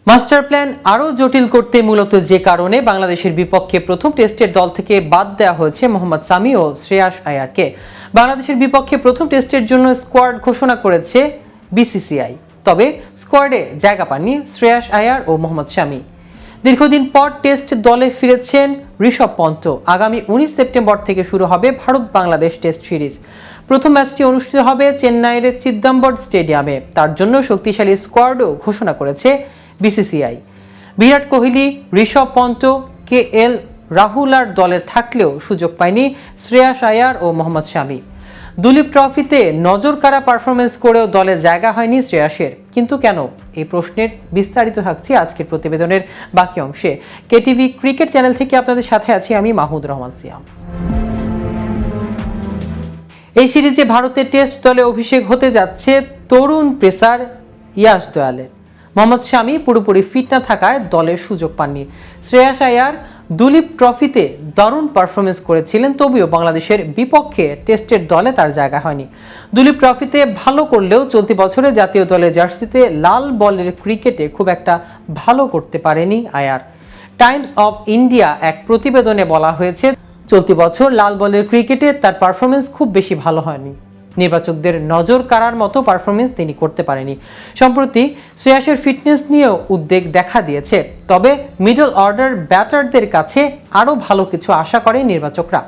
Master plan আরও জটিল করতে মূলত যে কারণে বাংলাদেশের বিপক্ষে প্রথম টেস্টের দল থেকে বাদ দেওয়া হয়েছে মোহাম্মদ সামি ও শ্রেয়াস আয়ারকে। বাংলাদেশের বিপক্ষে প্রথম টেস্টের জন্য স্কোয়াড ঘোষণা করেছে বিসিসিআই, তবে স্কোয়াডে জায়গা পাননি শ্রেয়াস আয়ার ও মোহাম্মদ শামি। দীর্ঘদিন পর টেস্ট দলে ফিরেছেন ঋষভ পন্ত। আগামী 19 সেপ্টেম্বর থেকে শুরু হবে ভারত বাংলাদেশ টেস্ট সিরিজ। প্রথম ম্যাচটি অনুষ্ঠিত হবে চেন্নাইয়ের চিদম্বর স্টেডিয়ামে। তার জন্য শক্তিশালী স্কোয়াডও ঘোষণা করেছে বিসিসিআই। বিরাট কোহলি, ঋষভ পন্ত, কেএল রাহুল আর দলে থাকলেও সুযোগ পায়নি শ্রেয়াস আয়ার ও মোহাম্মদ শামি। দুলীপ ট্রফিতে নজরকাড়া পারফরমেন্স করেও দলে জায়গা হয়নি শ্রেয়াসের। কিন্তু কেন? এই প্রশ্নের বিস্তারিত থাকছে আজকের প্রতিবেদনের বাকি অংশে। কেটিভি ক্রিকেট চ্যানেল থেকে আপনাদের সাথে আছি আমি মাহমুদ রহমান সিয়াম। এই সিরিজে ভারতের টেস্ট দলে অভিষেক হতে যাচ্ছে তরুণ পেসার ইয়াশ দয়ালের। মোহাম্মদ শামি পুরোপুরি ফিট না থাকায় দলের সুযোগ পাননি। শ্রেয়াস আয়ার দুলীপ ট্রফিতে দারুণ পারফরমেন্স করেছিলেন, তবুও বাংলাদেশের বিপক্ষে টেস্টের দলে তার জায়গা হয়নি। দুলীপ ট্রফিতে ভালো করলেও চলতি বছরে জাতীয় দলের জার্সিতে লাল বলের ক্রিকেটে খুব একটা ভালো করতে পারেনি আয়ার। টাইমস অফ ইন্ডিয়া এক প্রতিবেদনে বলা হয়েছে, চলতি বছর লাল বলের ক্রিকেটে তার পারফরমেন্স খুব বেশি ভালো হয়নি। নির্বাচকদের নজর কাড়ার মতো পারফরমেন্স তিনি করতে পারেনি। সম্প্রতি শ্রেয়াসের ফিটনেস নিয়েও উদ্বেগ দেখা দিয়েছে, তবে মিডল অর্ডার ব্যাটারদের কাছে আরও ভালো কিছু আশা করে নির্বাচকরা।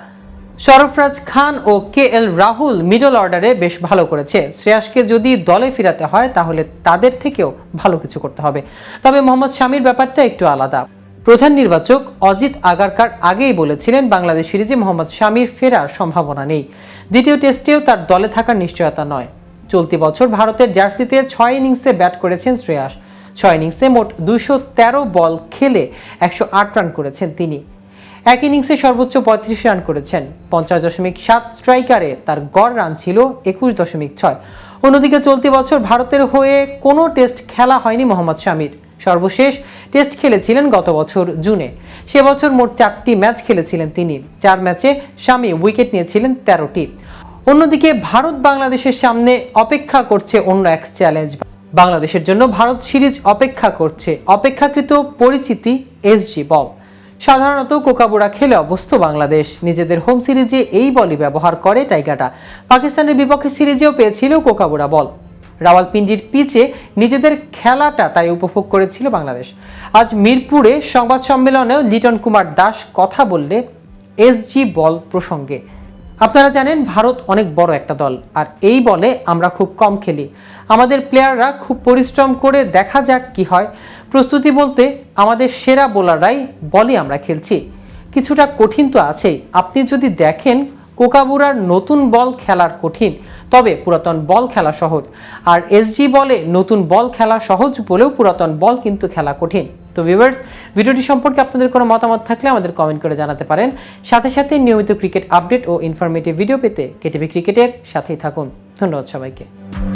সরফরাজ খান ও কেএল রাহুল মিডল অর্ডারে বেশ ভালো করেছে। শ্রেয়াসকে যদি দলে ফিরাতে হয় তাহলে তাদের থেকেও ভালো কিছু করতে হবে। তবে মোহাম্মদ শামির ব্যাপারটা একটু আলাদা। প্রধান নির্বাচক অজিত আগারকার আগেই বলেছিলেন বাংলাদেশ সিরিজে মোহাম্মদ শামির ফেরার সম্ভাবনা নেই। দ্বিতীয় টেস্টেও তার দলে থাকার নিশ্চয়তা নয়। চলতি বছর ভারতের জার্সিতে 6 ইনিংসে ব্যাট করেছেন শ্রেয়াস। 6 ইনিংসে মোট 213 বল খেলে 108 রান করেছেন তিনি। এক ইনিংসে সর্বোচ্চ 35 রান করেছেন। 50.7 স্ট্রাইকারে তার গড় রান ছিল 21.6। অন্যদিকে চলতি বছর ভারতের হয়ে কোনো টেস্ট খেলা হয়নি মোহাম্মদ শামির। সর্বশেষ টেস্ট খেলেছিলেন গত বছর জুনে। সে বছর মোট 4টি ম্যাচ খেলেছিলেন তিনি। 4 ম্যাচে শামি উইকেট নিয়েছিলেন 13টি। অন্যদিকে ভারত বাংলাদেশের সামনে অপেক্ষা করছে অন্য এক চ্যালেঞ্জ। বাংলাদেশের জন্য ভারত সিরিজ অপেক্ষা করছে অপেক্ষাকৃত পরিচিতি এসজি বল। সাধারণত কোকাবুরা খেলে অভ্যস্ত বাংলাদেশ। নিজেদের হোম সিরিজে এই বলই ব্যবহার করে টাইগাররা। পাকিস্তানের বিপক্ষে সিরিজেও পেয়েছিল কোকাবুরা বল। রাওয়ালপিন্ডির পিচে নিজেদের খেলাটা তাই উপভোগ করেছিল বাংলাদেশ। আজ মিরপুরে সংবাদ সম্মেলনেও লিটন কুমার দাস কথা বললে এসজি বল প্রসঙ্গে। আপনারা জানেন ভারত অনেক বড় একটা দল, আর এই বলে আমরা খুব কম খেলি। আমাদের প্লেয়াররা খুব পরিশ্রম করে, দেখা যাক কি হয়। প্রস্তুতি বলতে আমাদের সেরা বোলাররাই বলে আমরা খেলছি। কিছুটা কঠিন তো আছেই। আপনি যদি দেখেন কোকাবুরার নতুন বল খেলার কঠিন, তবে পুরাতন বল খেলা সহজ। আর এসজি বলে নতুন বল খেলা সহজ বলেও পুরাতন বল কিন্তু খেলা কঠিন। তো ভিউয়ার্স, ভিডিওটি সম্পর্কে আপনাদের কোনো মতামত থাকলে আমাদের কমেন্ট করে জানাতে পারেন। সাথে সাথে নিয়মিত ক্রিকেট আপডেট ও ইনফরমেটিভ ভিডিও পেতে কেটিভি ক্রিকেটের সাথেই থাকুন। ধন্যবাদ সবাইকে।